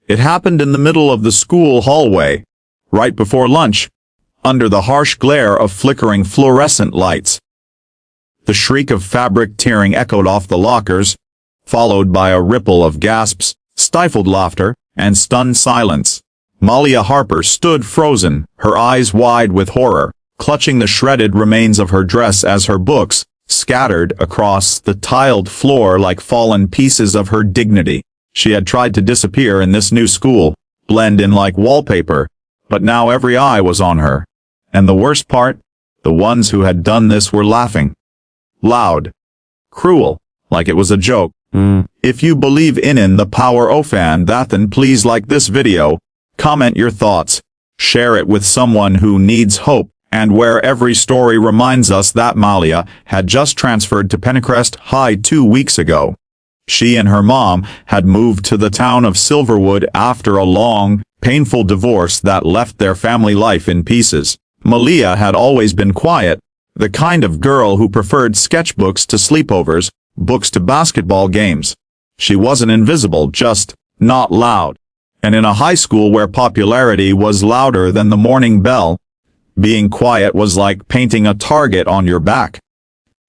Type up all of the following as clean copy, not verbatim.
It happened in the middle of the school hallway, right before lunch, under the harsh glare of flickering fluorescent lights. The shriek of fabric tearing echoed off the lockers, followed by a ripple of gasps, stifled laughter, and stunned silence. Malia Harper stood frozen, her eyes wide with horror, clutching the shredded remains of her dress as her books scattered across the tiled floor like fallen pieces of her dignity. She had tried to disappear in this new school, blend in like wallpaper, but now every eye was on her. And the worst part? The ones who had done this were laughing. Loud. Cruel. Like it was a joke. If you believe in the power of that, then please like this video, comment your thoughts, share it with someone who needs hope, and where every story reminds us that Malia had just transferred to Pennycrest High 2 weeks ago. She and her mom had moved to the town of Silverwood after a long, painful divorce that left their family life in pieces. Malia had always been quiet, the kind of girl who preferred sketchbooks to sleepovers, books to basketball games. She wasn't invisible, just not loud. And in a high school where popularity was louder than the morning bell, being quiet was like painting a target on your back.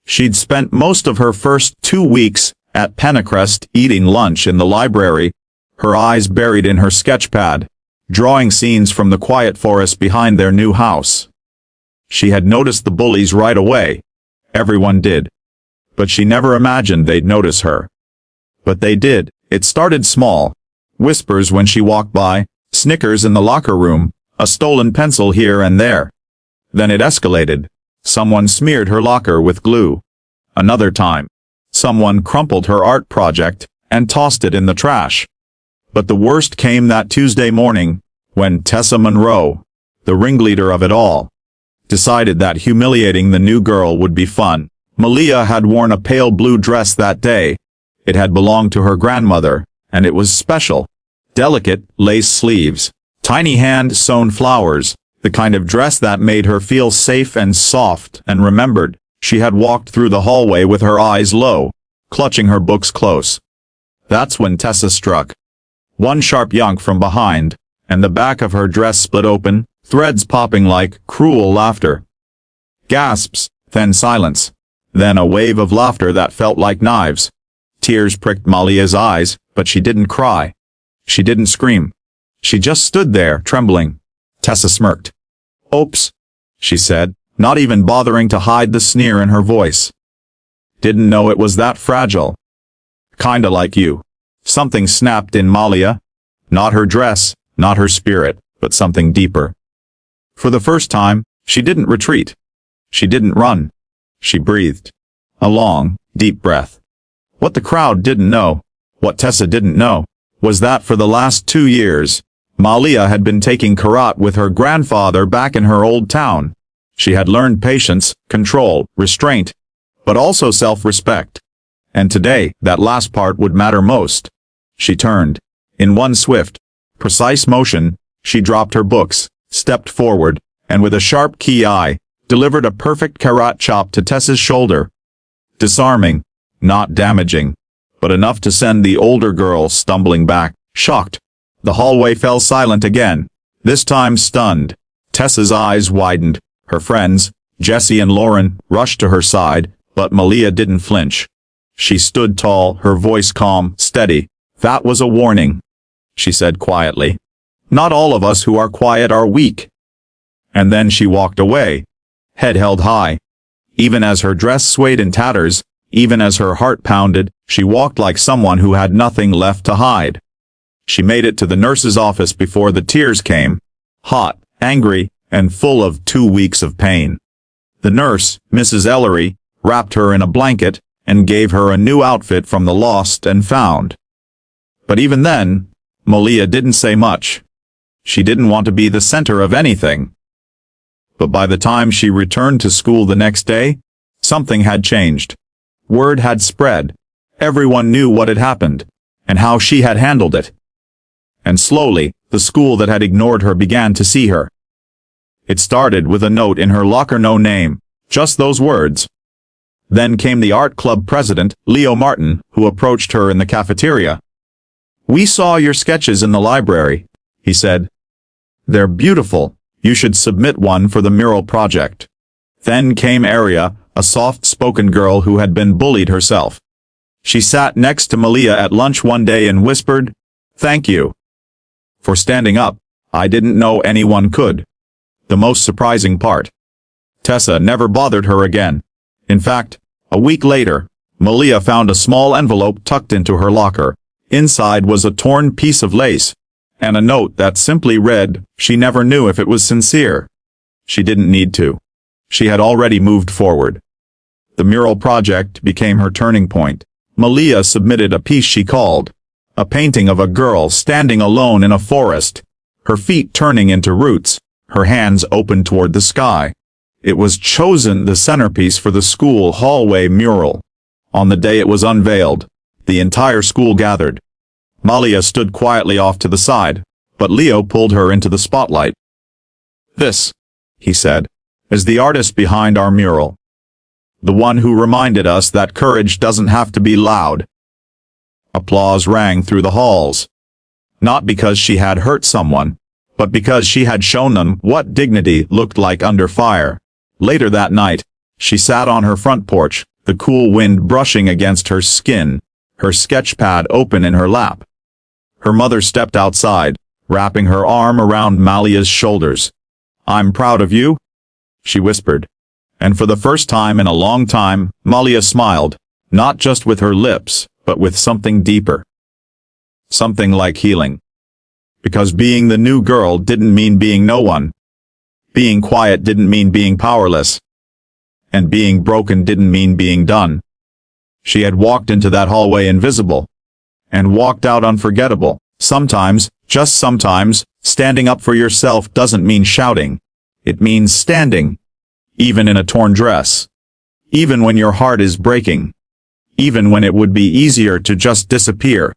She'd spent most of her first 2 weeks at Pennycrest eating lunch in the library, her eyes buried in her sketchpad, drawing scenes from the quiet forest behind their new house. She had noticed the bullies right away. Everyone did. But she never imagined they'd notice her. But they did. It started small. Whispers when she walked by, snickers in the locker room, a stolen pencil here and there. Then it escalated. Someone smeared her locker with glue. Another time, someone crumpled her art project and tossed it in the trash. But the worst came that Tuesday morning, when Tessa Monroe, the ringleader of it all, decided that humiliating the new girl would be fun. Malia had worn a pale blue dress that day. It had belonged to her grandmother, and it was special. Delicate, lace sleeves, tiny hand-sewn flowers, the kind of dress that made her feel safe and soft and remembered. She had walked through the hallway with her eyes low, clutching her books close. That's when Tessa struck. One sharp yank from behind, and the back of her dress split open, threads popping like cruel laughter. Gasps, then silence. Then a wave of laughter that felt like knives. Tears pricked Malia's eyes, but she didn't cry. She didn't scream. She just stood there, trembling. Tessa smirked. "Oops," she said, not even bothering to hide the sneer in her voice. "Didn't know it was that fragile." "Kinda like you." Something snapped in Malia. Not her dress, not her spirit, but something deeper. For the first time, she didn't retreat. She didn't run. She breathed. A long, deep breath. What the crowd didn't know, what Tessa didn't know, was that for the last 2 years, Malia had been taking karate with her grandfather back in her old town. She had learned patience, control, restraint, but also self-respect. And today, that last part would matter most. She turned. In one swift, precise motion, she dropped her books, stepped forward, and with a sharp key eye, delivered a perfect karate chop to Tessa's shoulder. Disarming, not damaging, but enough to send the older girl stumbling back, shocked. The hallway fell silent again, this time stunned. Tessa's eyes widened. Her friends, Jessie and Lauren, rushed to her side, but Malia didn't flinch. She stood tall, her voice calm, steady. "That was a warning," she said quietly. "Not all of us who are quiet are weak." And then she walked away, head held high. Even as her dress swayed in tatters, even as her heart pounded, she walked like someone who had nothing left to hide. She made it to the nurse's office before the tears came. Hot, angry, and full of 2 weeks of pain. The nurse, Mrs. Ellery, wrapped her in a blanket, and gave her a new outfit from the lost and found. But even then, Malia didn't say much. She didn't want to be the center of anything. But by the time she returned to school the next day, something had changed. Word had spread. Everyone knew what had happened, and how she had handled it. And slowly, the school that had ignored her began to see her. It started with a note in her locker, no name, just those words. Then came the art club president, Leo Martin, who approached her in the cafeteria. "We saw your sketches in the library," he said. "They're beautiful. You should submit one for the mural project." Then came Aria, a soft-spoken girl who had been bullied herself. She sat next to Malia at lunch one day and whispered, "Thank you for standing up. I didn't know anyone could." The most surprising part: Tessa never bothered her again. In fact, a week later, Malia found a small envelope tucked into her locker. Inside was a torn piece of lace, and a note that simply read, "She never knew if it was sincere." She didn't need to. She had already moved forward. The mural project became her turning point. Malia submitted a piece she called a painting of a girl standing alone in a forest, her feet turning into roots, her hands open toward the sky. It was chosen the centerpiece for the school hallway mural. On the day it was unveiled, the entire school gathered. Malia stood quietly off to the side, but Leo pulled her into the spotlight. "This," he said, "is the artist behind our mural. The one who reminded us that courage doesn't have to be loud." Applause rang through the halls. Not because she had hurt someone, but because she had shown them what dignity looked like under fire. Later that night, she sat on her front porch, the cool wind brushing against her skin, her sketch pad open in her lap. Her mother stepped outside, wrapping her arm around Malia's shoulders. "I'm proud of you," she whispered. And for the first time in a long time, Malia smiled, not just with her lips, but with something deeper. Something like healing. Because being the new girl didn't mean being no one. Being quiet didn't mean being powerless. And being broken didn't mean being done. She had walked into that hallway invisible. And walked out unforgettable. Sometimes, just sometimes, standing up for yourself doesn't mean shouting. It means standing. Even in a torn dress. Even when your heart is breaking. Even when it would be easier to just disappear.